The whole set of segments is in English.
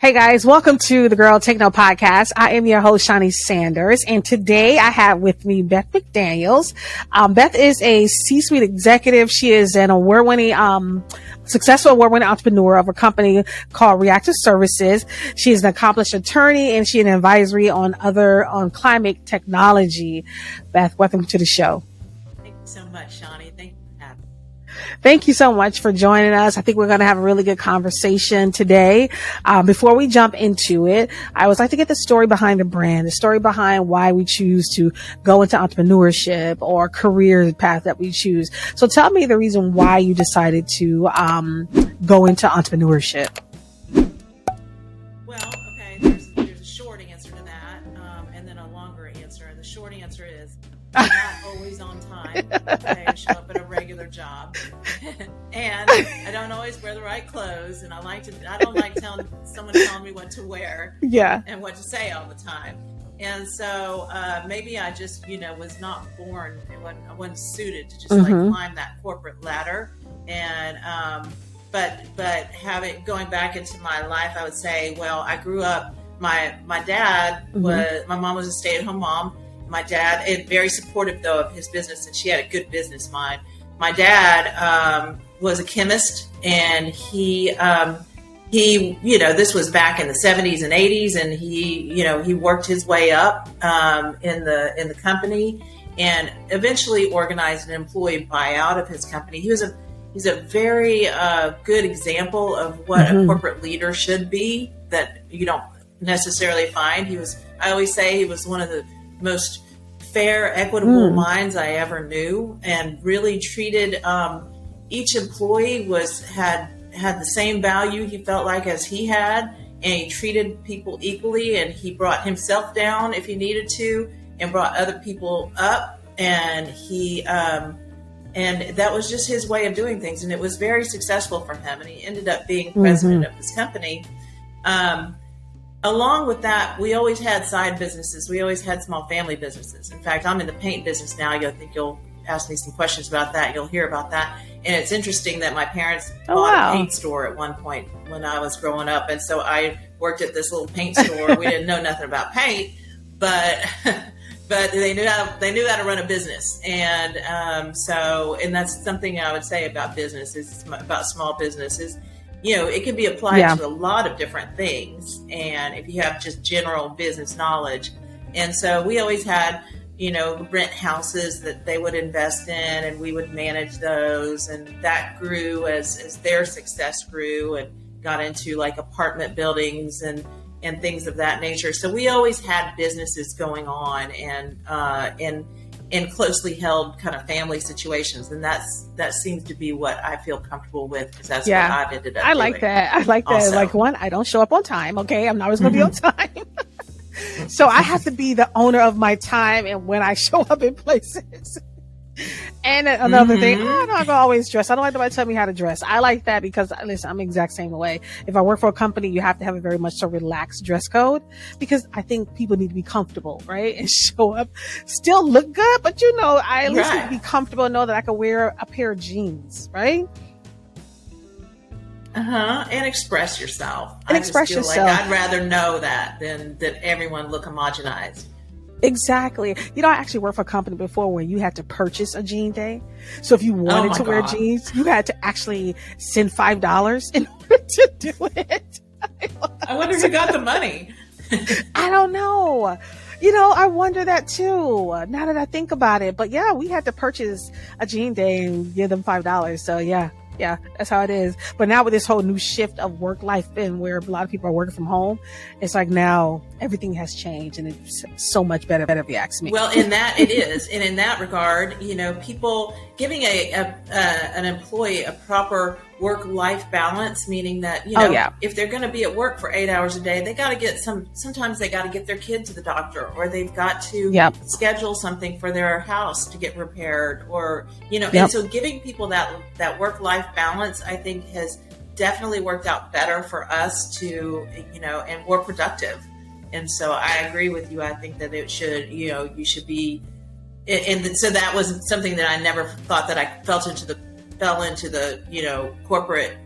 Hey guys, welcome to the Girl Take No podcast. I am your host, Shaunie Sanders, and today I have with me Beth McDaniel. Beth is a C-suite executive. She is an successful award-winning entrepreneur of a company called Reactive Surfaces. She is an accomplished attorney and she is an advisory on climate technology. Beth, welcome to the show. Thank you so much, Shaunie. Thank you for having me. Thank you so much for joining us. I think we're going to have a really good conversation today. Before we jump into it, I always like to get the story behind the brand, the story behind why we choose to go into entrepreneurship or career path that we choose. So tell me the reason why you decided to go into entrepreneurship. Well, okay, there's a short answer to that, and then a longer answer. The short answer is I'm not always on time. Okay, I show up at a regular job, and I don't always wear the right clothes, and I don't like someone telling me what to wear, and what to say all the time. And so maybe I just, was not born. I wasn't suited to just climb that corporate ladder. And but going back into my life, I would say, well, I grew up. My dad was my mom was a stay-at-home mom. My dad, and very supportive though of his business, and she had a good business mind. My dad was a chemist, and he this was back in the 70s and 80s, and he worked his way up in the company, and eventually organized an employee buyout of his company. He's a very good example of what a corporate leader should be that you don't necessarily find. I always say he was one of the most fair, equitable minds I ever knew, and really treated each employee had the same value he felt like as he had, and he treated people equally, and he brought himself down if he needed to and brought other people up, and and that was just his way of doing things, and it was very successful for him, and he ended up being president of his company. Along with that, we always had side businesses. We always had small family businesses. In fact, I'm in the paint business now. You'll ask me some questions about that. You'll hear about that. And it's interesting that my parents bought a paint store at one point when I was growing up. And so I worked at this little paint store. We didn't know nothing about paint, but they knew how to run a business. And and that's something I would say about business, is about small businesses. It can be applied to a lot of different things. And if you have just general business knowledge. And so we always had, rent houses that they would invest in, and we would manage those. And that grew as their success grew, and got into like apartment buildings and things of that nature. So we always had businesses going on, and in closely held kind of family situations. And that seems to be what I feel comfortable with, because that's what I've ended up doing. I like that. Also. Like, one, I don't show up on time. Okay. I'm not always going to be on time. So I have to be the owner of my time and when I show up in places. And another thing, I'm not going to always dress. I don't like nobody tell me how to dress. I like that because, listen, I'm the exact same way. If I work for a company, you have to have a very much so relaxed dress code, because I think people need to be comfortable, right? And show up, still look good, but I at least need to be comfortable and know that I can wear a pair of jeans, right? And express yourself. And express yourself. Like I'd rather know that than that everyone look homogenized. Exactly. I actually worked for a company before where you had to purchase a jean day. So if you wanted to wear jeans, you had to actually send $5 in order to do it. I wonder who got the money. I don't know. I wonder that too, now that I think about it. But yeah, we had to purchase a jean day and give them $5. So yeah, that's how it is. But now with this whole new shift of work life, and where a lot of people are working from home, it's like now everything has changed, and it's so much better if you ask me. Well, in that it is. And in that regard, people giving an employee a proper work-life balance, meaning that, if they're going to be at work for 8 hours a day, they got to get sometimes they got to get their kid to the doctor, or they've got to schedule something for their house to get repaired, or, and so giving people that work-life balance, I think, has definitely worked out better for us to, and more productive. And so I agree with you. I think that it should, you should be, and so that was something that I never thought that I fell into the corporate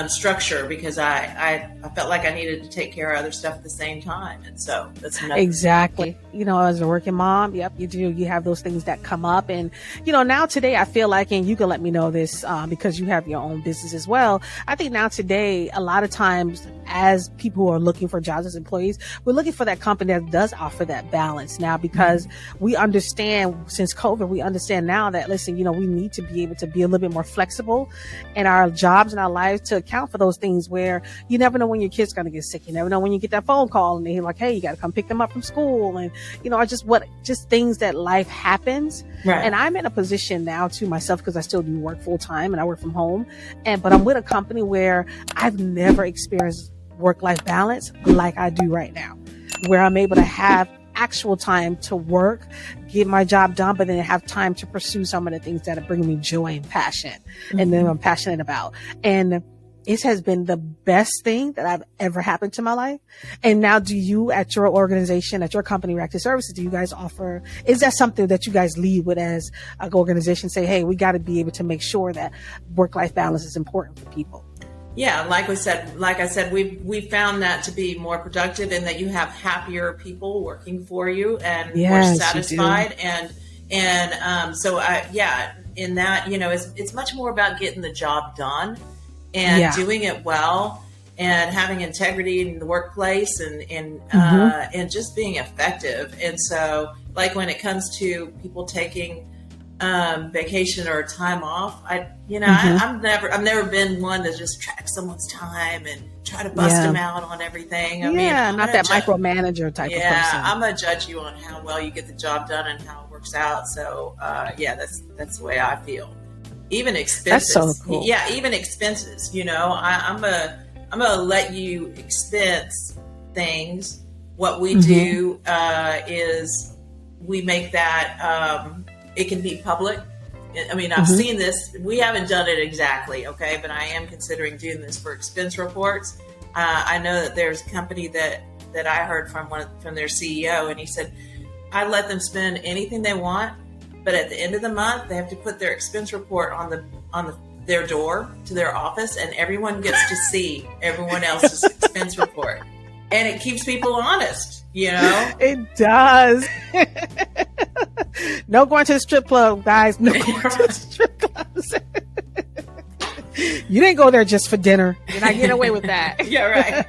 structure because I felt like I needed to take care of other stuff at the same time. And so that's another. Exactly. As a working mom, yep, you do. You have those things that come up. And, now today I feel like, and you can let me know this, because you have your own business as well. I think now today, a lot of times as people who are looking for jobs as employees, we're looking for that company that does offer that balance now, because we understand since COVID, we understand now that, listen, we need to be able to be a little bit more flexible in our jobs and our lives to account for those things where you never know when your kid's going to get sick. You never know when you get that phone call and they're like, hey, you got to come pick them up from school. And, just things that life happens. Right. And I'm in a position now to myself, because I still do work full time and I work from home. But I'm with a company where I've never experienced work-life balance like I do right now, where I'm able to have actual time to work, get my job done, but then have time to pursue some of the things that bring me joy and passion and then I'm passionate about. And it has been the best thing that I've ever happened to my life. And now, do you, at your organization, at your company, Reactive Surfaces, do you guys offer, is that something that you guys lead with as an organization? Say, hey, we got to be able to make sure that work-life balance is important for people. Yeah, like I said, we found that to be more productive and that you have happier people working for you and more satisfied. So in that, it's much more about getting the job done and doing it well and having integrity in the workplace and just being effective. And so, like when it comes to people taking vacation or time off, I've never been one to just track someone's time and try to bust them out on everything. I mean, not that micromanager type of person. Yeah, I'm gonna judge you on how well you get the job done and how it works out. So that's the way I feel. Even expenses. That's so cool. Yeah, even expenses. I'm gonna let you expense things. What we do is we make that it can be public. I mean, I've seen this. We haven't done it exactly, okay, but I am considering doing this for expense reports. I know that there's a company that I heard from their CEO, and he said, I let them spend anything they want, but at the end of the month, they have to put their expense report on their door to their office, and everyone gets to see everyone else's expense report, and it keeps people honest. It does. No going to the strip club, guys. No going to the strip clubs. You didn't go there just for dinner. You're not getting away with that. Yeah, right.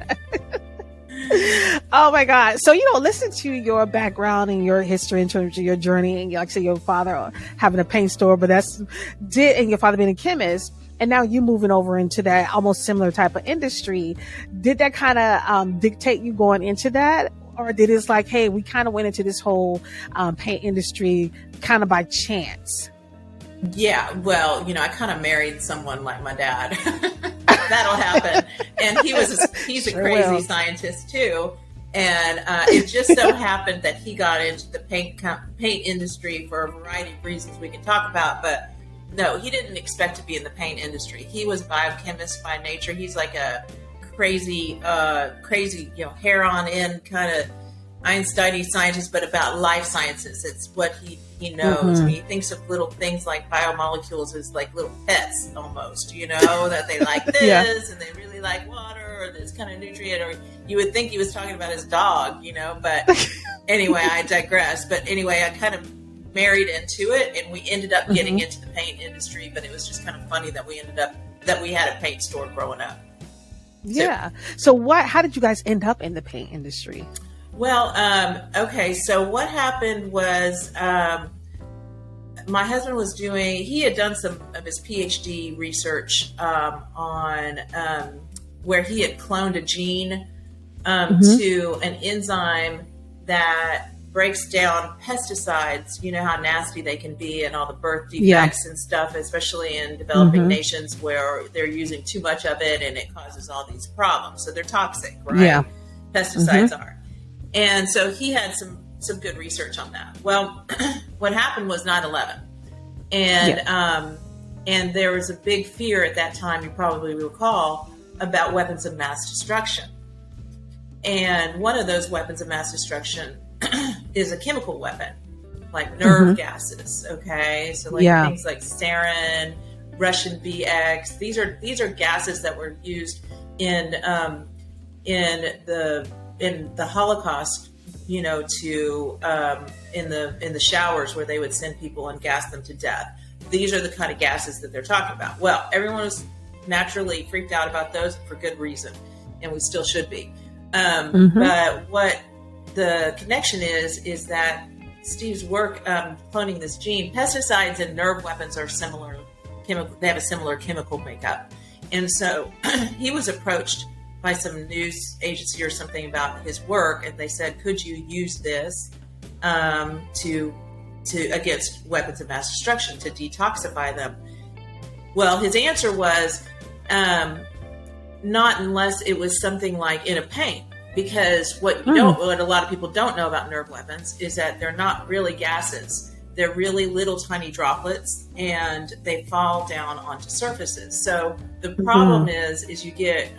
Oh my God. So, listen to your background and your history in terms of your journey. And like I said, your father having a paint store, but and your father being a chemist. And now you moving over into that almost similar type of industry. Did that kind of dictate you going into that? Or did it's like, hey, we kind of went into this whole paint industry kind of by chance? Yeah, well, I kind of married someone like my dad. That'll happen. And he's a crazy scientist too. And it just so happened that he got into the paint industry for a variety of reasons we can talk about. But no, he didn't expect to be in the paint industry. He was a biochemist by nature. He's like a crazy, hair on end kind of Einstein-y scientist, but about life sciences. It's what he knows. I mean, he thinks of little things like biomolecules as like little pets almost, that they like this and they really like water or this kind of nutrient, or you would think he was talking about his dog, but anyway, I digress. But anyway, I kind of married into it and we ended up getting into the paint industry, but it was just kind of funny that we had a paint store growing up. Yeah. So how did you guys end up in the paint industry? Well, okay. So what happened was, my husband he had done some of his PhD research, on, where he had cloned a gene, to an enzyme that breaks down pesticides. You know how nasty they can be and all the birth defects and stuff, especially in developing nations where they're using too much of it and it causes all these problems. So they're toxic, right? Yeah. Pesticides are. And so he had some good research on that. Well, what happened was 9/11. And there was a big fear at that time, you probably recall, about weapons of mass destruction. And one of those weapons of mass destruction is a chemical weapon, like nerve gases, okay? So like things like sarin, Russian VX. These are gases that were used in the Holocaust, you know, to in the showers where they would send people and gas them to death. These are the kind of gases that they're talking about. Well, everyone was naturally freaked out about those for good reason, and we still should be. But what the connection is that Steve's work cloning this gene, pesticides and nerve weapons are similar. They have a similar chemical makeup, and so he was approached by some news agency or something about his work, and they said, "Could you use this to against weapons of mass destruction, to detoxify them?" Well, his answer was, not unless it was something like in a paint, because what a lot of people don't know about nerve weapons is that they're not really gases. They're really little tiny droplets, and they fall down onto surfaces. So the problem is you get,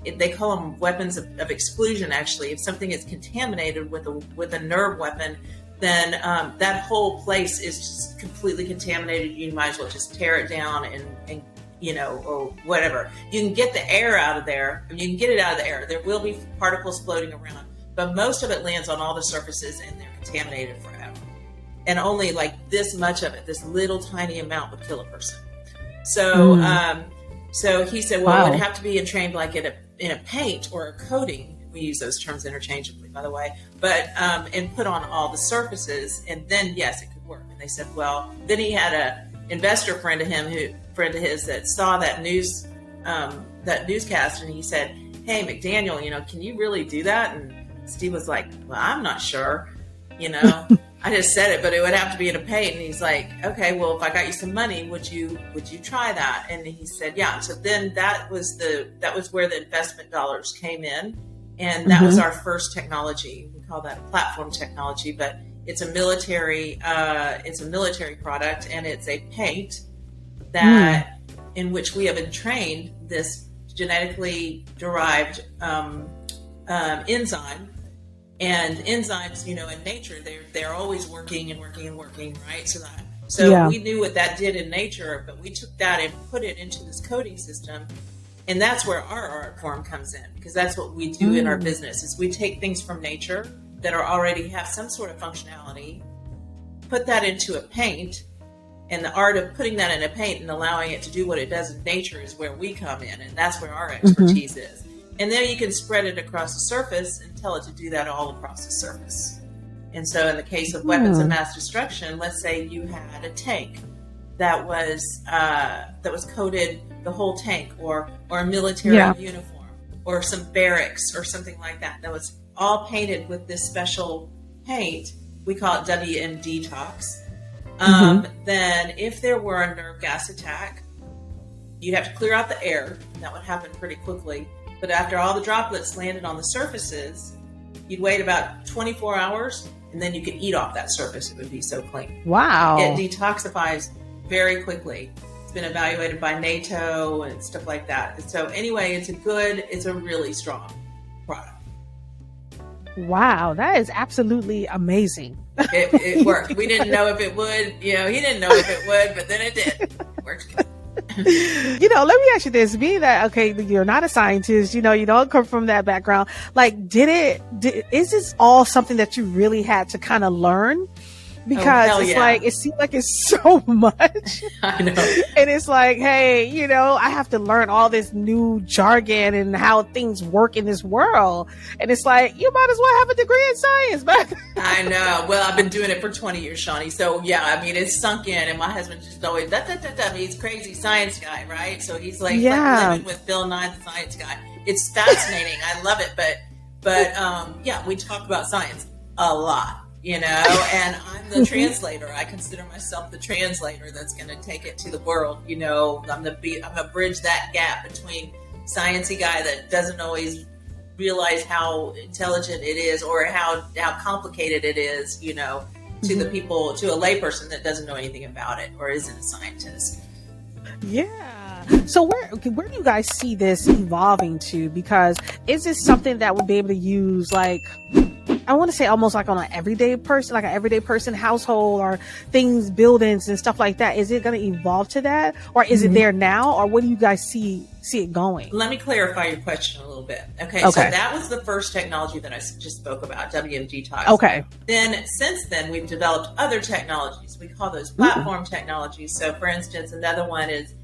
they call them weapons of exclusion. Actually, if something is contaminated with a nerve weapon, then that whole place is just completely contaminated. You might as well just tear it down and you know, or whatever. You can get the air out of there. You can get it out of the air. There will be particles floating around, but most of it lands on all the surfaces, and they're contaminated forever. And only like this much of it, this little tiny amount, would kill a person. So, so he said, well, it would have to be entrained like in a paint or a coating. We use those terms interchangeably, by the way, but, and put on all the surfaces, and then yes, it could work. And they said, well, then he had a investor friend of his that saw that newscast, and he said, "Hey, McDaniel, you know, can you really do that?" And Steve was like, "Well, I'm not sure, you know." I just said it, but it would have to be in a paint. And he's like, "Okay, well, if I got you some money, would you try that?" And he said, "Yeah." So then that was where the investment dollars came in, and that was our first technology. We call that platform technology, but it's a military product, and it's a paint that in which we have entrained this genetically derived enzyme. And enzymes, you know, in nature, they're always working and working and working, right? So we knew what that did in nature, but we took that and put it into this coding system, and that's where our art form comes in, because that's what we do in our business. Is we take things from nature that already have some sort of functionality, put that into a paint, and the art of putting that in a paint and allowing it to do what it does in nature is where we come in, and that's where our expertise is. And then you can spread it across the surface and tell it to do that all across the surface. And so in the case of weapons of mass destruction, let's say you had a tank that was coated, the whole tank, or a military uniform, or some barracks or something like that was all painted with this special paint. We call it WM Detox. Then if there were a nerve gas attack, you'd have to clear out the air. That would happen pretty quickly. But after all the droplets landed on the surfaces, you'd wait about 24 hours, and then you could eat off that surface. It would be so clean. Wow. It detoxifies very quickly. It's been evaluated by NATO and stuff like that. So anyway, it's a really strong product. Wow, that is absolutely amazing. It worked. We didn't know if it would. You know, he didn't know if it would, but then it did. It worked good. You know, let me ask you this: being that, okay, you're not a scientist, you know, you don't come from that background. Like, is this all something that you really had to kind of learn? Because it's like, it seems like it's so much. I know. And it's like, hey, you know, I have to learn all this new jargon and how things work in this world. And it's like, you might as well have a degree in science, but I know. Well, I've been doing it for 20 years, Shaunie. So yeah, I mean, it's sunk in, and my husband just always, he's a crazy science guy, right? So he's like living with Bill Nye, the science guy. It's fascinating. I love it. But we talk about science a lot. You know, and I'm the translator. I consider myself the translator that's going to take it to the world. You know, I'm going to bridge that gap between sciencey guy that doesn't always realize how intelligent it is or how complicated it is, you know, to the people, to a layperson that doesn't know anything about it or isn't a scientist. Yeah. So where do you guys see this evolving to? Because is this something that we'll be able to use, like, I want to say almost like on an everyday person, household or things, buildings and stuff like that. Is it going to evolve to that, or is it there now, or what do you guys see it going? Let me clarify your question a little bit. Okay. So that was the first technology that I just spoke about, WMG tiles. Okay. Then since then, we've developed other technologies. We call those platform technologies. So for instance, another one is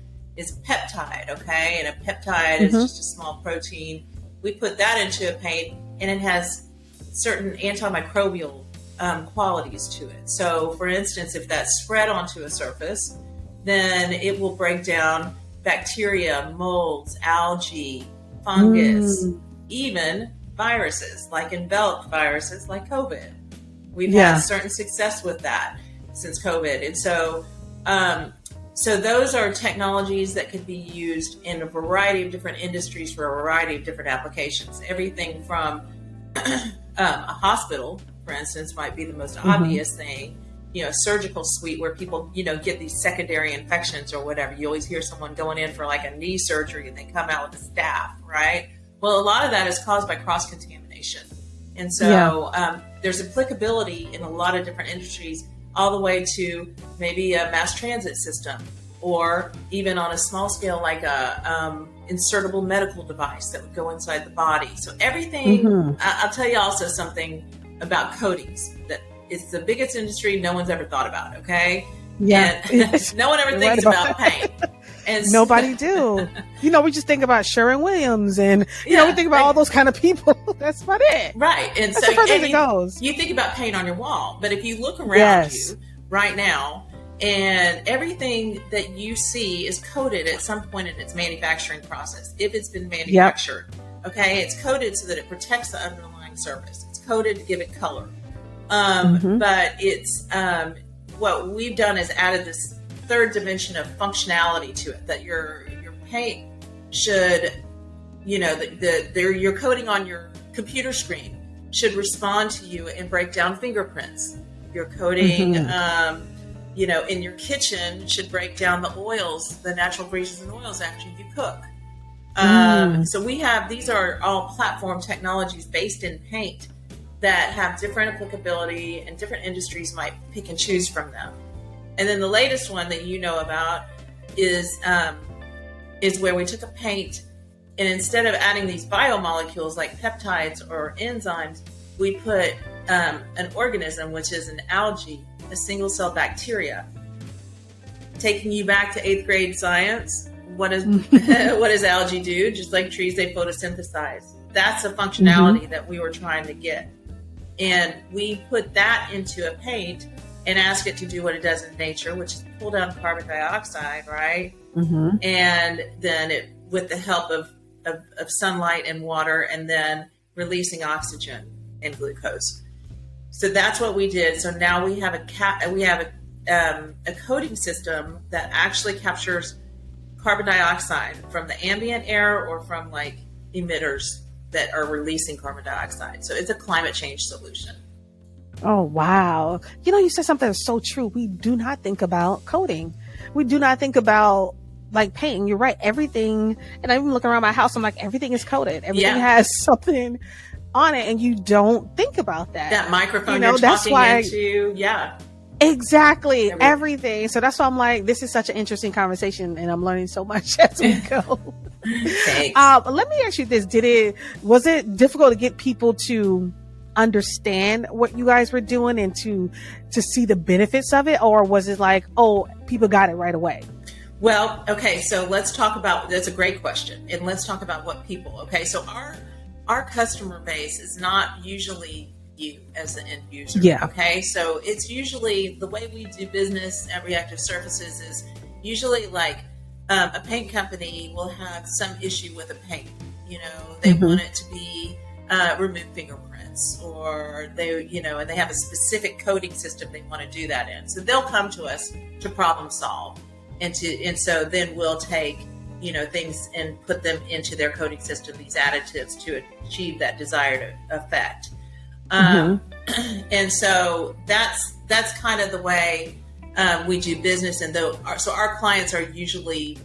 peptide. Okay. And a peptide is just a small protein. We put that into a paint, and it has certain antimicrobial qualities to it. So for instance, if that's spread onto a surface, then it will break down bacteria, molds, algae, fungus, even viruses, like enveloped viruses like COVID. We've had certain success with that since COVID. And so, so those are technologies that could be used in a variety of different industries for a variety of different applications. Everything from a hospital, for instance, might be the most obvious thing. You know, surgical suite where people, get these secondary infections or whatever. You always hear someone going in for like a knee surgery and they come out with a staph, right? Well, a lot of that is caused by cross-contamination. And so there's applicability in a lot of different industries, all the way to maybe a mass transit system, or even on a small scale, like a insertable medical device that would go inside the body. So everything, I'll tell you also something about coatings that is the biggest industry no one's ever thought about, okay? Yeah. And no one ever thinks about paint. And nobody do. We just think about Sherwin-Williams and, we think about all those kind of people. That's about it. Right. And that's so the first thing that goes. You think about paint on your wall, but if you look around you right now, and everything that you see is coated at some point in its manufacturing process. If it's been manufactured, okay, it's coated so that it protects the underlying surface. It's coated to give it color. But it's what we've done is added this third dimension of functionality to it, that your paint should, your coating on your computer screen should respond to you and break down fingerprints. Your coating, in your kitchen should break down the oils, the natural greases and oils after you cook. So these are all platform technologies based in paint that have different applicability, and different industries might pick and choose from them. And then the latest one that you know about is where we took a paint, and instead of adding these biomolecules like peptides or enzymes, we put an organism, which is an algae, a single cell bacteria. Taking you back to 8th grade science, what does algae do? Just like trees, they photosynthesize. That's a functionality that we were trying to get. And we put that into a paint and ask it to do what it does in nature, which is pull down carbon dioxide, right? And then it, with the help of sunlight and water, and then releasing oxygen and glucose. So that's what we did. So now we have a coating system that actually captures carbon dioxide from the ambient air or from like emitters that are releasing carbon dioxide. So it's a climate change solution. Oh, wow. You said something that's so true. We do not think about coating. We do not think about like painting. You're right. Everything, and I'm looking around my house, I'm like, everything is coated. Everything has something on it, and you don't think about that. That microphone you're talking into. Yeah. Exactly. Everything. So that's why I'm like, this is such an interesting conversation, and I'm learning so much as we go. Thanks. Let me ask you this. Was it difficult to get people to understand what you guys were doing and to see the benefits of it? Or was it like, oh, people got it right away? Well, okay. So let's talk about, that's a great question. And let's talk about what people, okay. So our customer base is not usually you as the end user. Yeah. Okay. So it's usually the way we do business at Reactive Surfaces is usually like a paint company will have some issue with a paint. They want it to be remove fingerprints, or they, and they have a specific coating system they want to do that in. So they'll come to us to problem solve, and so then we'll take things and put them into their coating system, these additives, to achieve that desired effect. And so that's kind of the way we do business. And so our clients are usually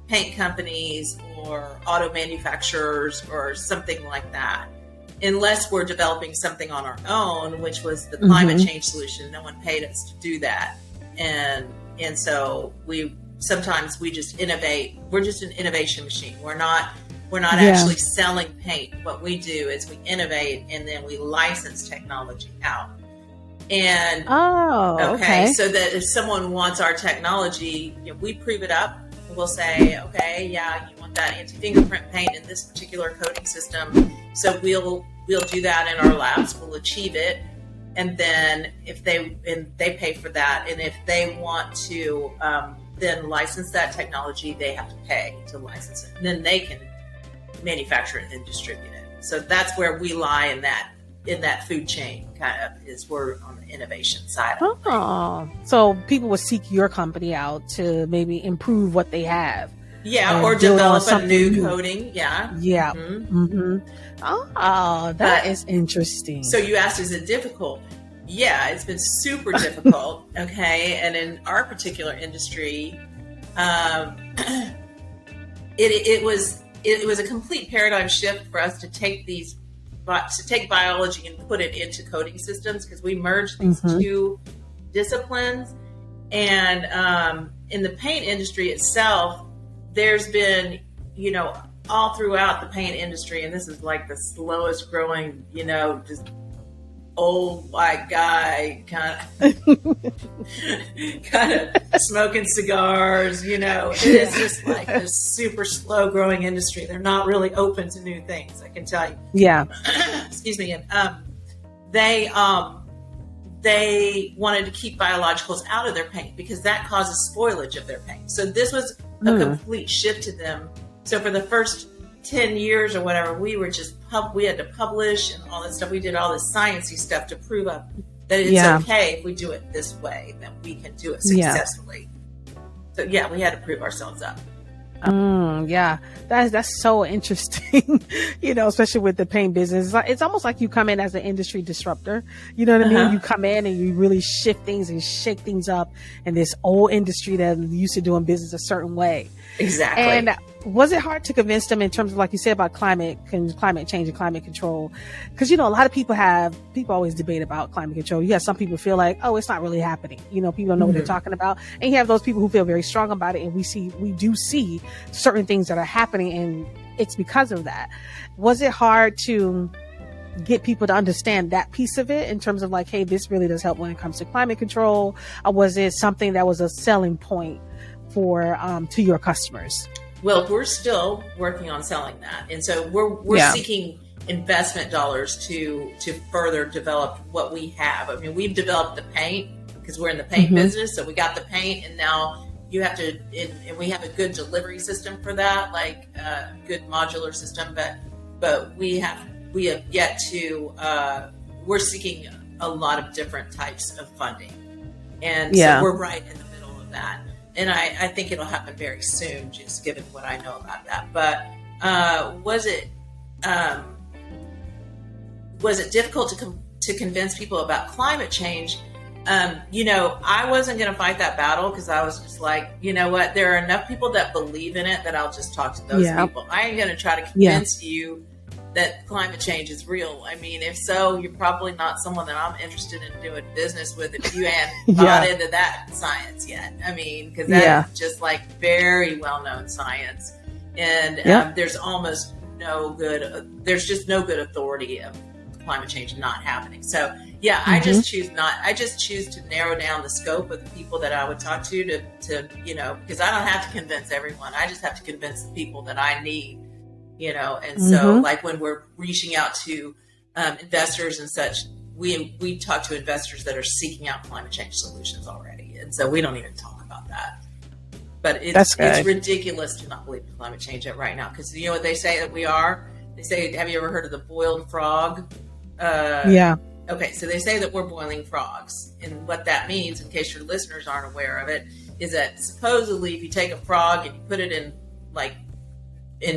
paint companies or auto manufacturers or something like that. unless we're developing something on our own, which was the climate change solution. No one paid us to do that. And so sometimes we just innovate. We're just an innovation machine. We're not actually selling paint. What we do is we innovate and then we license technology out. And okay, so that if someone wants our technology, we prove it up. We'll say, okay, yeah, you want that anti-fingerprint paint in this particular coating system. So we'll do that in our labs. We'll achieve it. And then if they pay for that, and if they want to then license that technology, they have to pay to license it. And then they can manufacture it and distribute it. So that's where we lie in that food chain, kind of, is we're on the innovation side. So people would seek your company out to maybe improve what they have. Yeah, or develop a new coating. Yeah. Yeah. That is interesting. So you asked, is it difficult? Yeah, it's been super difficult. Okay. And in our particular industry, it was a complete paradigm shift for us to take biology and put it into coating systems, because we merged these two disciplines. And in the paint industry itself, there's been, all throughout the paint industry, and this is like the slowest growing, just old white guy kind of smoking cigars, it is just like this super slow growing industry. They're not really open to new things, I can tell you. Yeah. Excuse me. And they wanted to keep biologicals out of their paint because that causes spoilage of their paint. So this was a complete shift to them. So for the first 10 years or whatever, we were just we had to publish and all that stuff. We did all this sciencey stuff to prove that it's okay if we do it this way, that we can do it successfully. So yeah, we had to prove ourselves up. Yeah, that's so interesting. Especially with the paint business, it's almost like you come in as an industry disruptor. You know what I mean? You come in and you really shift things and shake things up in this old industry that used to doing business a certain way. Exactly. And was it hard to convince them in terms of, like you said, about climate change and climate control? Because, a lot of people always debate about climate control. You have some people feel like, oh, it's not really happening. People don't know what they're talking about. And you have those people who feel very strong about it. And we do see certain things that are happening, and it's because of that. Was it hard to get people to understand that piece of it in terms of like, hey, this really does help when it comes to climate control? Or was it something that was a selling point for to your customers? Well, we're still working on selling that, and so we're seeking investment dollars to further develop what we have. I mean, we've developed the paint because we're in the paint business, so we got the paint, and now you have to, and we have a good delivery system for that, like a good modular system. But we have yet to. We're seeking a lot of different types of funding, and so we're right in the middle of that. And I think it'll happen very soon, just given what I know about that. But was it difficult to convince people about climate change? I wasn't going to fight that battle because I was just like, you know what? There are enough people that believe in it that I'll just talk to those people. I ain't going to try to convince you that climate change is real. I mean, if so, you're probably not someone that I'm interested in doing business with if you hadn't bought into that science yet. I mean, because that's just like very well-known science. And there's almost there's just no good authority of climate change not happening. So I just choose to narrow down the scope of the people that I would talk to because I don't have to convince everyone. I just have to convince the people that I need. And so like when we're reaching out to investors and such, we talk to investors that are seeking out climate change solutions already. And so we don't even talk about that. But it's ridiculous to not believe in climate change right now. Because you know what they say that we are? They say, have you ever heard of the boiled frog? Okay, so they say that we're boiling frogs. And what that means, in case your listeners aren't aware of it, is that supposedly if you take a frog and you put it in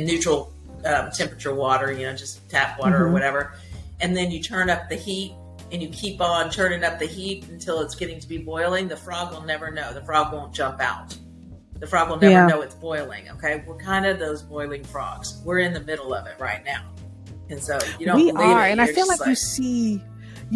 neutral temperature water, just tap water or whatever, and then you turn up the heat and you keep on turning up the heat until it's getting to be boiling, the frog will never know. The frog won't jump out. The frog will never know it's boiling. Okay, we're kind of those boiling frogs. We're in the middle of it right now. And so you don't We believe are, it. and I feel like you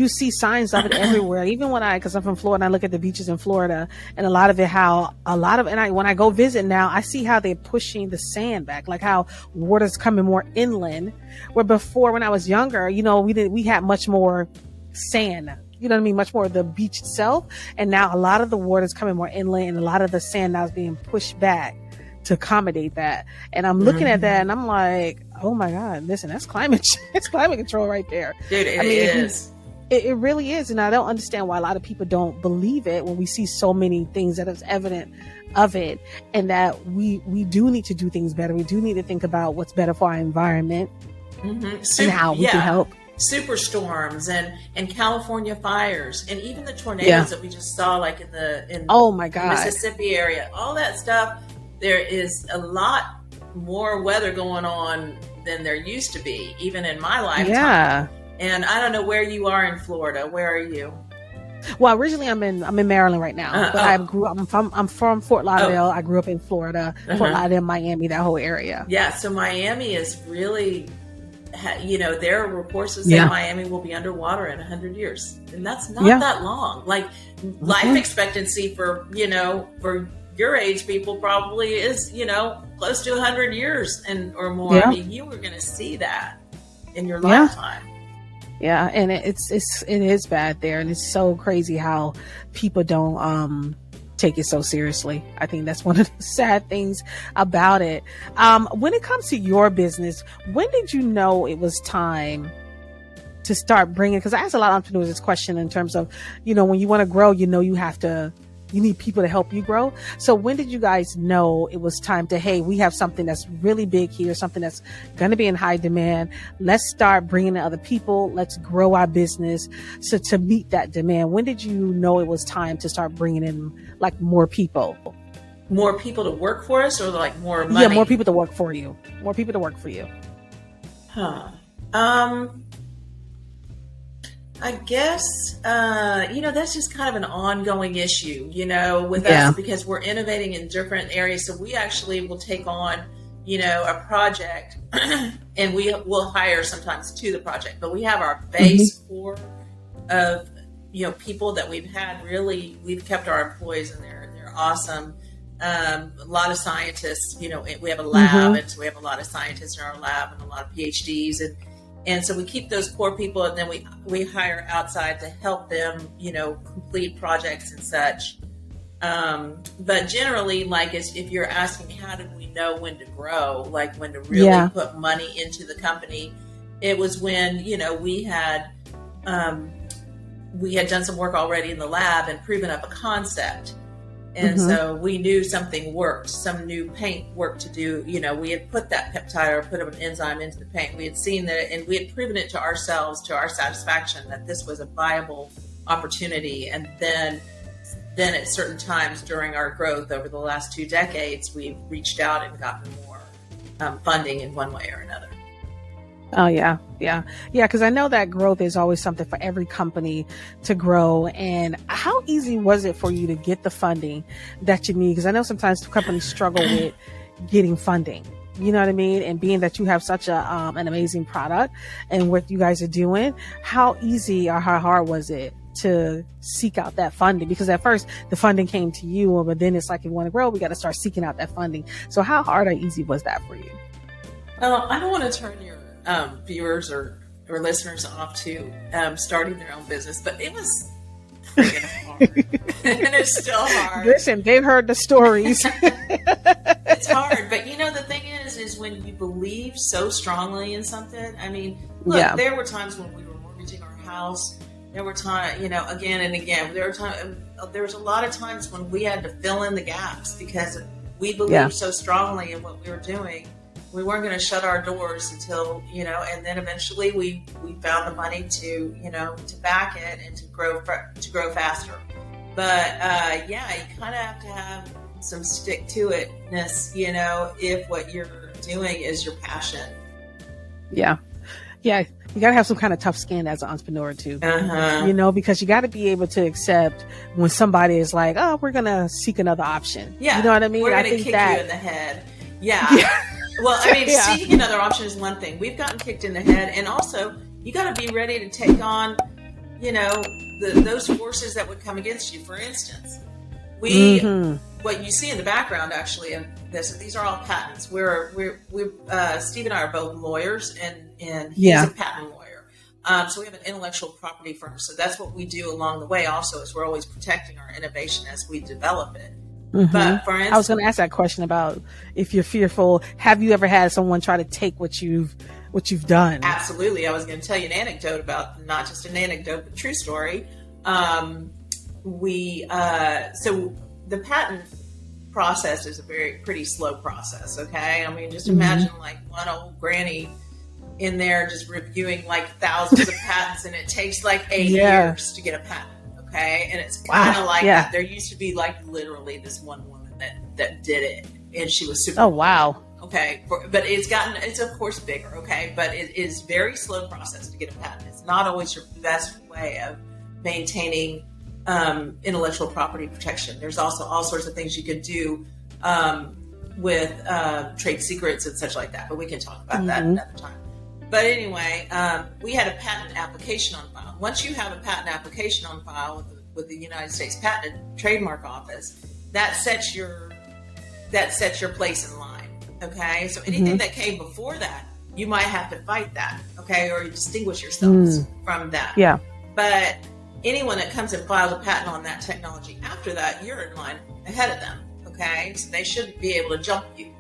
see signs of it everywhere. Even because I'm from Florida, I look at the beaches in Florida, and when I go visit now, I see how they're pushing the sand back, like how water's coming more inland. Where before, when I was younger, we had much more sand. You know what I mean? Much more of the beach itself, and now a lot of the water's coming more inland, and a lot of the sand now is being pushed back to accommodate that. And I'm looking at that, and I'm like, oh my God, listen, that's climate control right there. Dude, it is. It really is. And I don't understand why a lot of people don't believe it when we see so many things that is evident of it, and that we do need to do things better. We do need to think about what's better for our environment and how we can help. Superstorms and California fires, and even the tornadoes that we just saw, like in oh my God, Mississippi area, all that stuff. There is a lot more weather going on than there used to be, even in my lifetime. Yeah. And I don't know where you are in Florida. Where are you? Well, originally I'm in Maryland right now, but I'm from Fort Lauderdale. I grew up in Florida, Fort Lauderdale, Miami, that whole area. Yeah. So Miami is really, there are reports that say Miami will be underwater in 100 years, and that's not that long. Like life expectancy for your age people probably is, close to 100 years or more. I mean, you were going to see that in your lifetime. Yeah, and it is bad there, and it's so crazy how people don't take it so seriously. I think that's one of the sad things about it. When it comes to your business, when did you know it was time to start bringing? Because I ask a lot of entrepreneurs this question in terms of, when you want to grow, you need people to help you grow. So when did you guys know it was time to, hey, we have something that's really big here, something that's going to be in high demand. Let's start bringing in other people. Let's grow our business. So to meet that demand, when did you know it was time to start bringing in like more people? More people to work for us, or like more money? Yeah, more people to work for you. More people to work for you. I guess, that's just kind of an ongoing issue, with us, because we're innovating in different areas. So we actually will take on, a project and we will hire sometimes to the project, but we have our base core of, people that we've kept our employees, and they're awesome. A lot of scientists, we have a lab, and so we have a lot of scientists in our lab and a lot of PhDs, and so we keep those core people, and then we hire outside to help them, complete projects and such. But generally, like if you're asking, how did we know when to grow, like when to really put money into the company, it was when, we had done some work already in the lab and proven up a concept. And so we knew something worked, some new paint worked to do. We had put that peptide or put an enzyme into the paint. We had seen that, and we had proven it to ourselves, to our satisfaction, that this was a viable opportunity. And then at certain times during our growth over the last 2 decades, we've reached out and gotten more funding in one way or another. Oh, yeah. Because I know that growth is always something for every company to grow. And how easy was it for you to get the funding that you need? Because I know sometimes companies struggle with getting funding. You know what I mean? And being that you have such an amazing product and what you guys are doing, how easy or how hard was it to seek out that funding? Because at first the funding came to you, but then it's like, if you want to grow, we got to start seeking out that funding. So how hard or easy was that for you? I don't want to turn your viewers or listeners off to starting their own business, but it was freaking hard. And it's still hard. Listen, they've heard the stories. It's hard, but the thing is when you believe so strongly in something. I mean, look, there were times when we were mortgaging our house. There were times, again and again. There was a lot of times when we had to fill in the gaps because we believed so strongly in what we were doing. We weren't going to shut our doors until, and then eventually we found the money to back it and to grow faster. But you kind of have to have some stick to itness, if what you're doing is your passion. Yeah. You got to have some kind of tough skin as an entrepreneur too, because you got to be able to accept when somebody is like, oh, we're going to seek another option. Yeah. You know what I mean? We're going to kick you in the head. Yeah. Well, I mean, Yeah. seeking another option is one thing. We've gotten kicked in the head, and also you got to be ready to take on, those forces that would come against you. For instance, what you see in the background, actually, and these are all patents. Steve and I are both lawyers, and he's a patent lawyer. So we have an intellectual property firm. So that's what we do along the way. Also, is we're always protecting our innovation as we develop it. But for instance, I was going to ask that question about if you're fearful. Have you ever had someone try to take what you've done? Absolutely. I was going to tell you an anecdote about, not just an anecdote, but true story. So the patent process is a pretty slow process. Okay. I mean, just imagine like one old granny in there just reviewing like thousands of patents, and it takes like 8 years to get a patent. Okay. And it's kind of like that. There used to be like literally this one woman that did it, and she was super. Oh, wow. Okay. But it's of course bigger. Okay. But it is very slow process to get a patent. It's not always your best way of maintaining intellectual property protection. There's also all sorts of things you could do with trade secrets and such like that. But we can talk about that another time. But anyway, we had a patent application on file. Once you have a patent application on file with the United States Patent and Trademark Office, that sets your place in line. Okay, so anything that came before that, you might have to fight that. Okay, or you distinguish yourselves from that. Yeah. But anyone that comes and files a patent on that technology after that, you're in line ahead of them. Okay, so they shouldn't be able to jump you.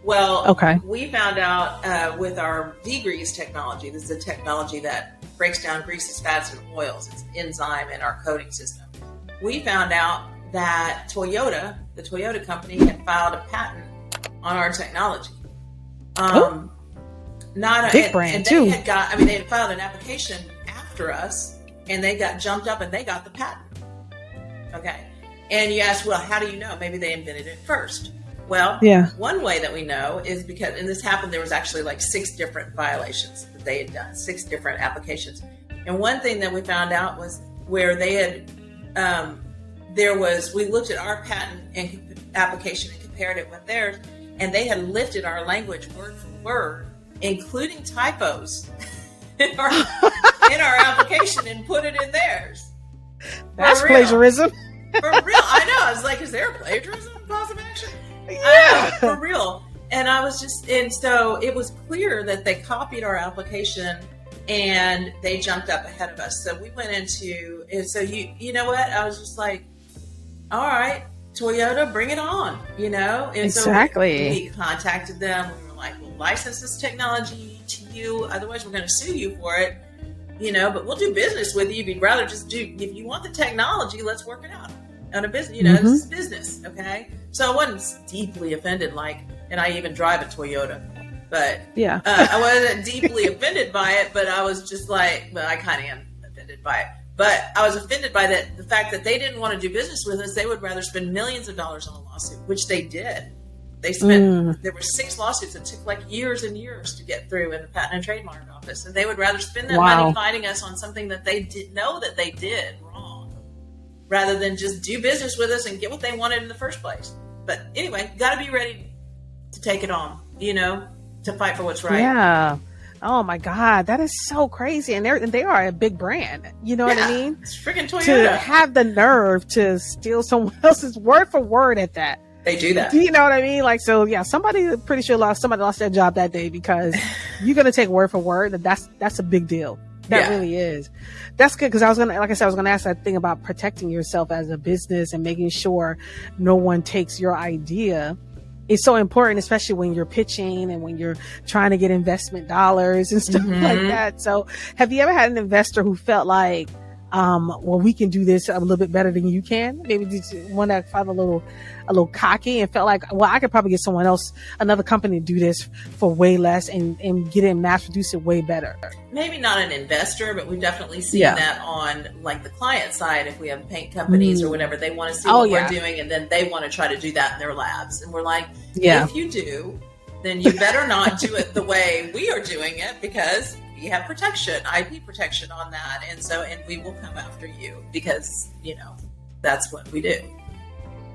Well, we found out with our degrease technology, this is a technology that breaks down greases, fats, and oils. It's an enzyme in our coating system. We found out that the Toyota company, had filed a patent on our technology. Not a big brand, and too. They had filed an application after us, and they got jumped up and they got the patent. Okay. And you ask, well, how do you know? Maybe they invented it first. Well, one way that we know is because, and this happened, there was actually like 6 different violations that they had done, 6 different applications. And one thing that we found out was where they had, we looked at our patent and application and compared it with theirs, and they had lifted our language word for word, including typos in our application, and put it in theirs. That's plagiarism. For real. I know. I was like, is there a plagiarism cause of action? For real. And so it was clear that they copied our application and they jumped up ahead of us. So we went into, and so you know what? I was just like, all right, Toyota, bring it on, And exactly. So we contacted them. We were like, we'll license this technology to you. Otherwise, we're going to sue you for it, but we'll do business with you. If you'd rather just if you want the technology, let's work it out on a business, this is business. Okay. So I wasn't deeply offended, and I even drive a Toyota, but I wasn't deeply offended by it, but I was just like, well, I kind of am offended by it, but I was offended by the fact that they didn't want to do business with us. They would rather spend millions of dollars on a lawsuit, which they did. They spent, there were 6 lawsuits that took like years and years to get through in the Patent and Trademark Office. And they would rather spend that money fighting us on something that they didn't know that they did wrong, rather than just do business with us and get what they wanted in the first place. But anyway, got to be ready to take it on, to fight for what's right. Yeah. Oh my God, that is so crazy. And they are a big brand. You know what I mean? It's freaking Toyota. To have the nerve to steal someone else's word for word at that. They do that. Do you know what I mean? Somebody pretty sure lost their job that day, because you're going to take word for word. That's a big deal. That really is. That's good. Cause I was going to ask that thing about protecting yourself as a business and making sure no one takes your idea. It's so important, especially when you're pitching and when you're trying to get investment dollars and stuff like that. So have you ever had an investor who felt like, well, we can do this a little bit better than you can? Maybe one that felt a little cocky and felt like, well, I could probably get someone else, another company to do this for way less and get it and mass produce it way better. Maybe not an investor, but we've definitely seen that on like the client side. If we have paint companies or whatever, they want to see what we're doing, and then they want to try to do that in their labs. And we're like, if you do, then you better not do it the way we are doing it, because we have protection, IP protection on that. And we will come after you because, that's what we do.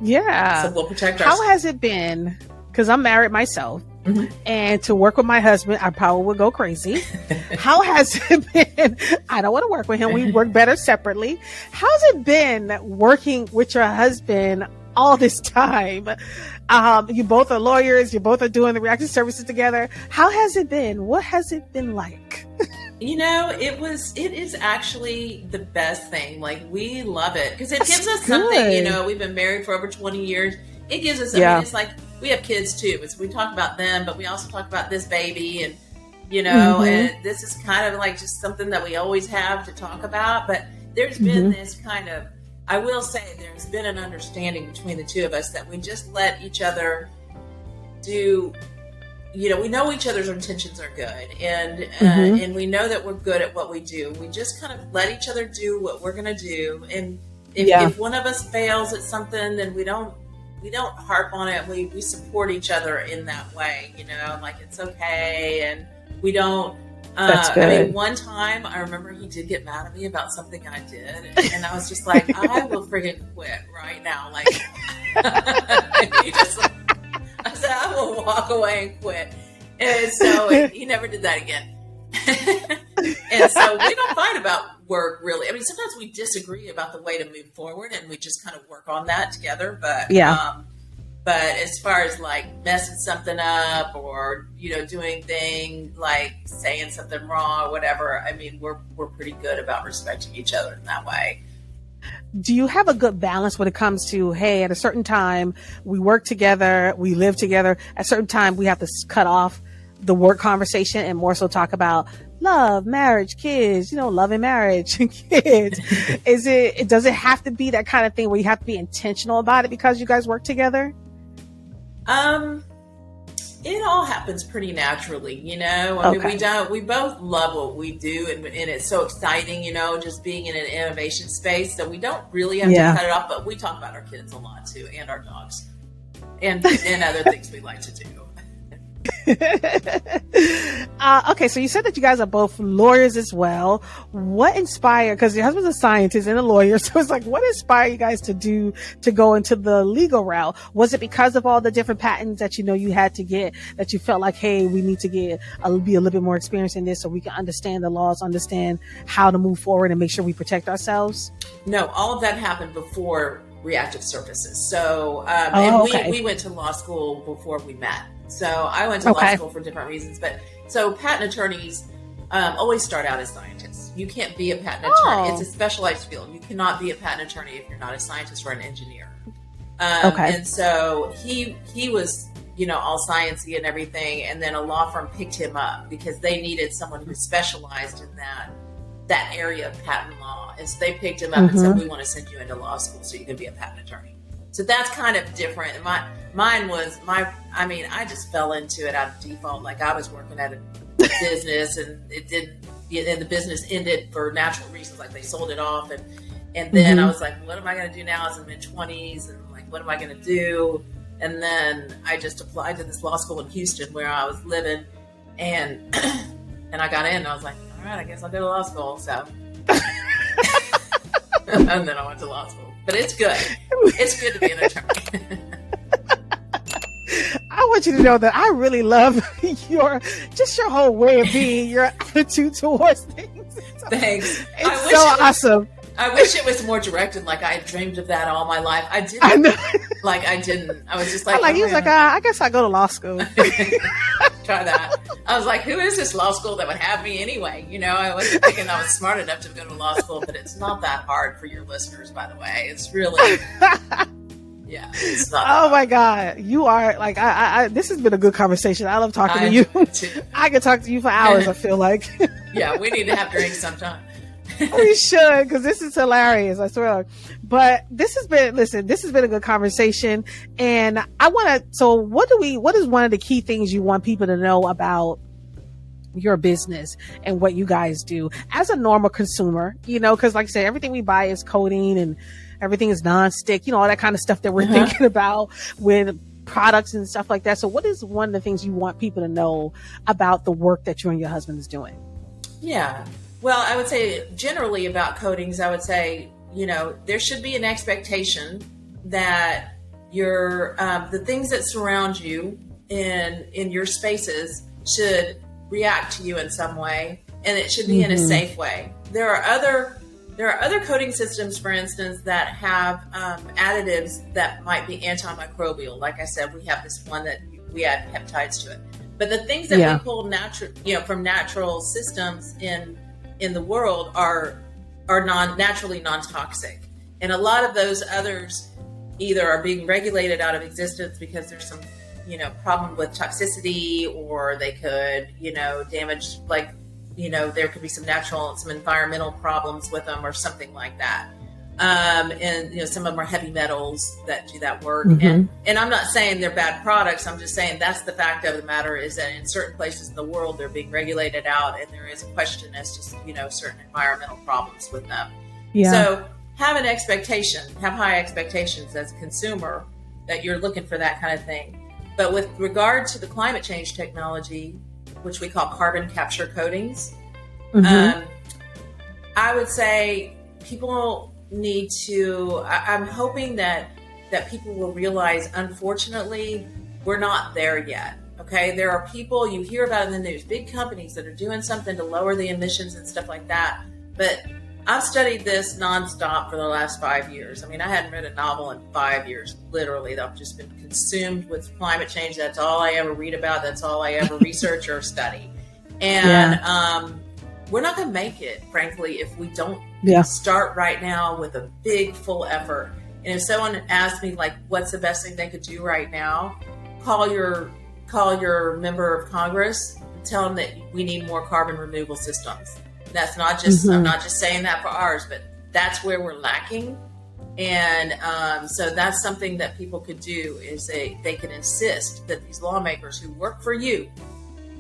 Yeah. So we'll protect ourselves. How has it been? Because I'm married myself. and to work with my husband, I probably would go crazy. How has it been? I don't want to work with him. We work better separately. How's it been working with your husband all this time? You both are lawyers. You both are doing the reactive services together. How has it been? What has it been like? It is actually the best thing. Like, we love it because it gives us something, we've been married for over 20 years. It gives us, I mean, it's like, we have kids too. We talk about them, but we also talk about this baby and, and this is kind of like just something that we always have to talk about. But there's been this kind of, I will say there's been an understanding between the two of us that we just let each other do, we know each other's intentions are good, and we know that we're good at what we do. We just kind of let each other do what we're going to do. And if one of us fails at something, then we don't harp on it. We support each other in that way, like it's okay. And we don't, That's good. I mean, one time I remember he did get mad at me about something I did. And I was just like, I will friggin' quit right now. Like, I said, I will walk away and quit. And so he never did that again. And so we don't fight about work, really. I mean, sometimes we disagree about the way to move forward, and we just kind of work on that together. But but as far as like messing something up or doing things like saying something wrong or whatever, I mean, we're pretty good about respecting each other in that way. Do you have a good balance when it comes to, hey, at a certain time we work together, we live together, at a certain time we have to cut off the work conversation and more so talk about love, marriage, kids, love and marriage and kids? Does it have to be that kind of thing where you have to be intentional about it because you guys work together? It all happens pretty naturally, I mean, we both love what we do, and it's so exciting, just being in an innovation space. So we don't really have to cut it off, but we talk about our kids a lot too, and our dogs, and other things we like to do. Okay, so you said that you guys are both lawyers as well. What inspired, because your husband's a scientist and a lawyer, so it's like, what inspired you guys to go into the legal route? Was it because of all the different patents that you had to get, that you felt like, hey, we need to be a little bit more experienced in this so we can understand the laws, understand how to move forward and make sure we protect ourselves? No, all of that happened before Reactive Surfaces. So we went to law school before we met. So I went to law school for different reasons, but so patent attorneys always start out as scientists. You can't be a patent attorney. It's a specialized field. You cannot be a patent attorney if you're not a scientist or an engineer. And so he was, all sciencey and everything. And then a law firm picked him up because they needed someone who specialized in that area of patent law. And so they picked him up and said, we want to send you into law school so you can be a patent attorney. So that's kind of different. Mine was I just fell into it out of default. Like, I was working at a business and and the business ended for natural reasons. Like, they sold it off. And then I was like, what am I going to do now as I'm mid-20s? And like, what am I going to do? And then I just applied to this law school in Houston where I was living, and I got in and I was like, all right, I guess I'll go to law school. So, and then I went to law school. But it's good. It's good to be an attorney. I want you to know that I really love your whole way of being, your attitude towards things. Thanks. It's so awesome. I wish it was more directed. Like, I had dreamed of that all my life. I didn't. I know. Like, I didn't. I was just like, he was like, I guess I go to law school. Try that. I was like, who is this law school that would have me anyway? I wasn't thinking I was smart enough to go to law school, but it's not that hard for your listeners, by the way. It's really, it's not. Oh my God. You are like, this has been a good conversation. I love talking to you. I could talk to you for hours, I feel like. Yeah, we need to have drinks sometime. We should, because this is hilarious, I swear. But this has been a good conversation. And I want to, so what is one of the key things you want people to know about your business and what you guys do as a normal consumer? Because like I said, everything we buy is coating and everything is non-stick, all that kind of stuff that we're thinking about with products and stuff like that. So what is one of the things you want people to know about the work that you and your husband is doing? Yeah. Well, I would say generally about coatings, I would say, there should be an expectation that the things that surround you in your spaces should react to you in some way, and it should be in a safe way. There are other coating systems, for instance, that have additives that might be antimicrobial. Like I said, we have this one that we add peptides to it. But the things that we pull from natural systems in the world are naturally non-toxic. And a lot of those others either are being regulated out of existence because there's some, problem with toxicity, or they could, damage, there could be some environmental problems with them or something like that. And some of them are heavy metals that do that work. And I'm not saying they're bad products. I'm just saying that's the fact of the matter, is that in certain places in the world, they're being regulated out, and there is a question as to, certain environmental problems with them. Yeah. So have high expectations as a consumer, that you're looking for that kind of thing. But with regard to the climate change technology, which we call carbon capture coatings, I would say people need to, I'm hoping that people will realize, unfortunately, we're not there yet. Okay. There are people you hear about in the news, big companies that are doing something to lower the emissions and stuff like that. But I've studied this nonstop for the last 5 years. I mean, I hadn't read a novel in 5 years, literally. I've just been consumed with climate change. That's all I ever read about. That's all I ever research or study. And we're not going to make it, frankly, if we don't start right now with a big, full effort. And if someone asks me, what's the best thing they could do right now, call your member of Congress and tell them that we need more carbon removal systems. That's not just, I'm not just saying that for ours, but that's where we're lacking. And so that's something that people could do, is they can insist that these lawmakers who work for you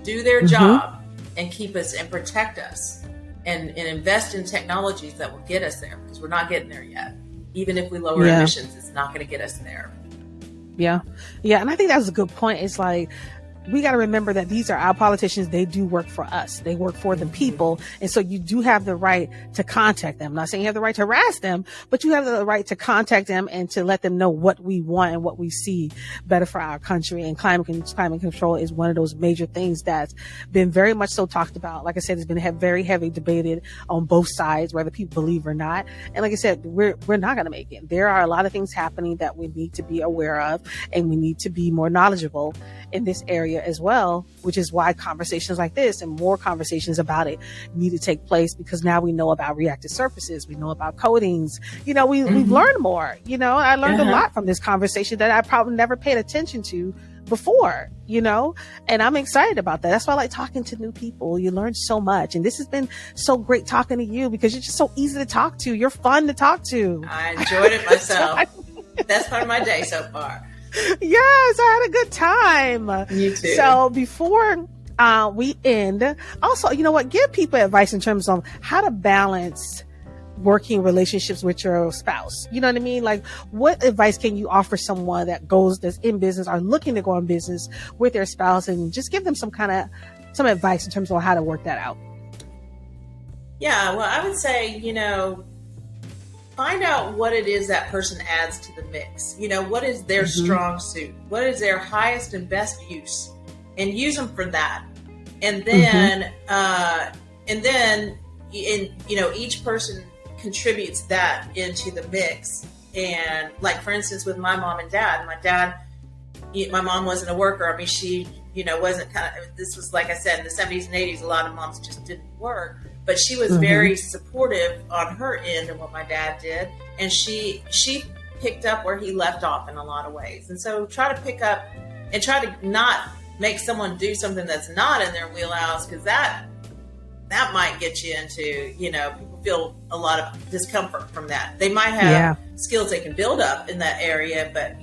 do their job and keep us and protect us and invest in technologies that will get us there, because we're not getting there yet. Even if we lower emissions, it's not going to get us there. Yeah. Yeah. And I think that's a good point. It's we got to remember that these are our politicians. They do work for us. They work for the people. And so you do have the right to contact them. I'm not saying you have the right to harass them, but you have the right to contact them and to let them know what we want and what we see better for our country. And climate control is one of those major things that's been very much so talked about. Like I said, it's been very heavy debated on both sides, whether people believe or not. And like I said, we're not going to make it. There are a lot of things happening that we need to be aware of, and we need to be more knowledgeable in this area as well, which is why conversations like this and more conversations about it need to take place, because now we know about reactive surfaces, we know about coatings, we've learned more. I learned a lot from this conversation that I probably never paid attention to before, and I'm excited about that. That's why I like talking to new people. You learn so much, and this has been so great talking to you, because you're just so easy to talk to. You're fun to talk to. I enjoyed it myself. That's part of my day so far. Yes, I had a good time. You too. So before we end, also, give people advice in terms of how to balance working relationships with your spouse. You know what I mean? What advice can you offer someone that's in business or looking to go in business with their spouse, and just give them some advice in terms of how to work that out? Yeah, well, I would say, find out what it is that person adds to the mix. What is their strong suit? What is their highest and best use? And use them for that. And then, each person contributes that into the mix. And for instance, with my mom and dad, my mom wasn't a worker. I mean, she, wasn't this was, like I said, in the 70s and 80s, a lot of moms just didn't work. But she was very supportive on her end of what my dad did. And she picked up where he left off in a lot of ways. And so try to pick up and try to not make someone do something that's not in their wheelhouse, because that might get you into, people feel a lot of discomfort from that. They might have skills they can build up in that area, but,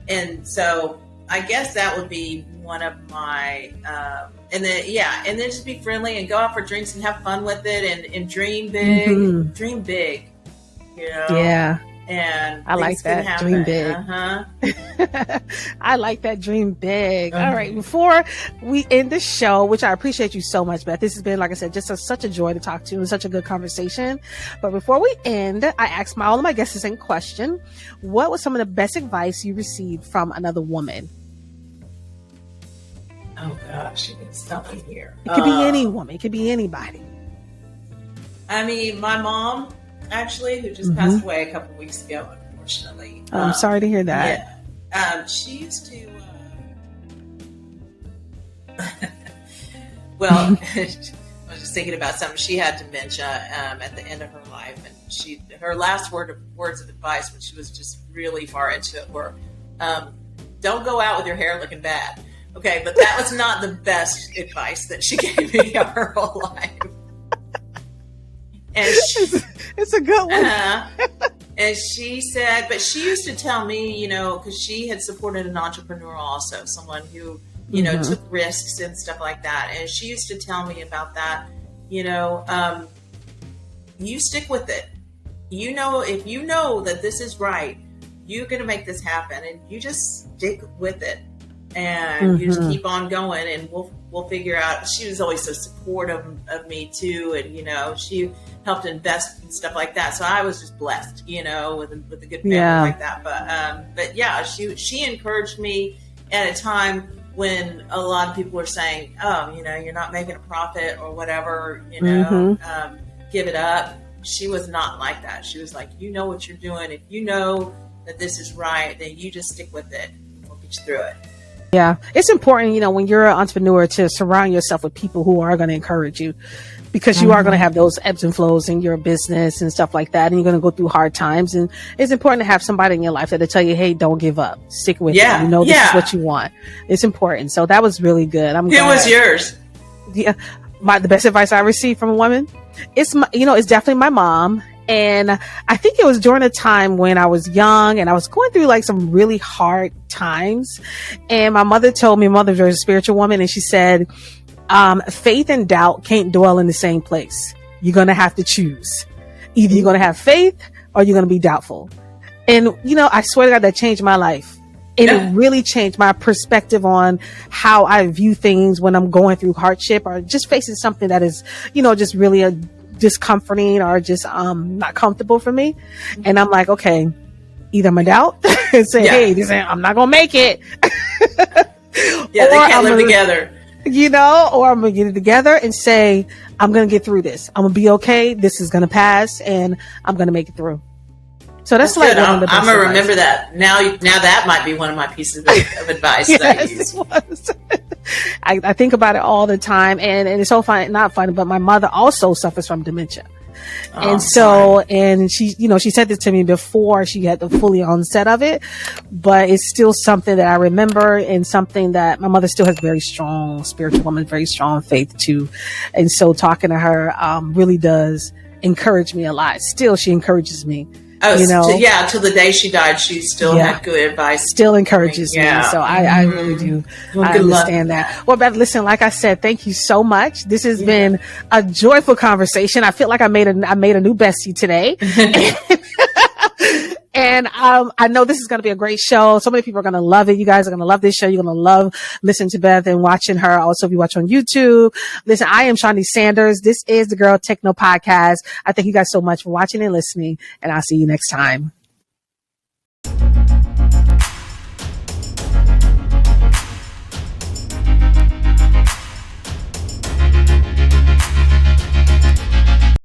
and so I guess that would be one of my, and then just be friendly and go out for drinks and have fun with it, and dream big, Yeah. And I like that. Dream big. I like that. Dream big. All right. Before we end the show, which I appreciate you so much, Beth, this has been, like I said, just such a joy to talk to you and such a good conversation. But before we end, I asked all of my guests the same question. What was some of the best advice you received from another woman? Oh gosh, it's nothing here. It could be any woman. It could be anybody. I mean, my mom, actually, who just passed away a couple of weeks ago, unfortunately. Oh, I'm sorry to hear that. Yeah. She used to, well, I was just thinking about something. She had dementia at the end of her life, and her last words of advice when she was just really far into it were, don't go out with your hair looking bad. Okay, but that was not the best advice that she gave me her whole life. And it's a good one. And she said, but she used to tell me, you know, because she had supported an entrepreneur also, someone who, you know, took risks and stuff like that. And she used to tell me about that, you know, you stick with it. You know, if you know that this is right, you're going to make this happen, and you just stick with it. And you just keep on going, and we'll figure out. She was always so supportive of me too, and you know, she helped invest and stuff like that. So I was just blessed, you know, with a good family like that. But yeah, she encouraged me at a time when a lot of people were saying, "Oh, you know, you're not making a profit or whatever, you know, give it up." She was not like that. She was like, "You know what you're doing. If you know that this is right, then you just stick with it. We'll get you through it." Yeah, it's important, you know, when you're an entrepreneur to surround yourself with people who are going to encourage you, because you are going to have those ebbs and flows in your business and stuff like that. And you're going to go through hard times. And it's important to have somebody in your life that'll tell you, hey, don't give up. Stick with it. You know, this is what you want. It's important. So that was really good. Who was yours? Yeah, the best advice I received from a woman, it's definitely my mom. And I think it was during a time when I was young and I was going through like some really hard times. And my mother told me, my mother was a spiritual woman, and she said, faith and doubt can't dwell in the same place. You're going to have to choose. Either you're going to have faith or you're going to be doubtful. And, you know, I swear to God, that changed my life. And it really changed my perspective on how I view things when I'm going through hardship or just facing something that is, you know, just really discomforting or just not comfortable for me. And I'm like, okay, either I'm a doubt and say, hey, I'm not gonna make it. They can't live together. You know, or I'm gonna get it together and say, I'm gonna get through this. I'm gonna be okay. This is gonna pass, and I'm gonna make it through. So that's like I'm gonna remember that. Now that might be one of my pieces of advice that I use. I think about it all the time, and it's so funny, not funny, but my mother also suffers from dementia. And she, you know, she said this to me before she had the fully onset of it, but it's still something that I remember, and something that my mother still has very strong spiritual woman, very strong faith too. And so talking to her really does encourage me a lot. Still, she encourages me. Oh, you know, till the day she died, she still had good advice. Still encourages me. So I really do. Well, I understand that. Well, Beth, listen, like I said, thank you so much. This has been a joyful conversation. I feel like I made a new bestie today. And I know this is going to be a great show. So many people are going to love it. You guys are going to love this show. You're going to love listening to Beth and watching her. Also, if you watch on YouTube, listen, I am Shaunie Sanders. This is the Girl Techno Podcast. I thank you guys so much for watching and listening, and I'll see you next time.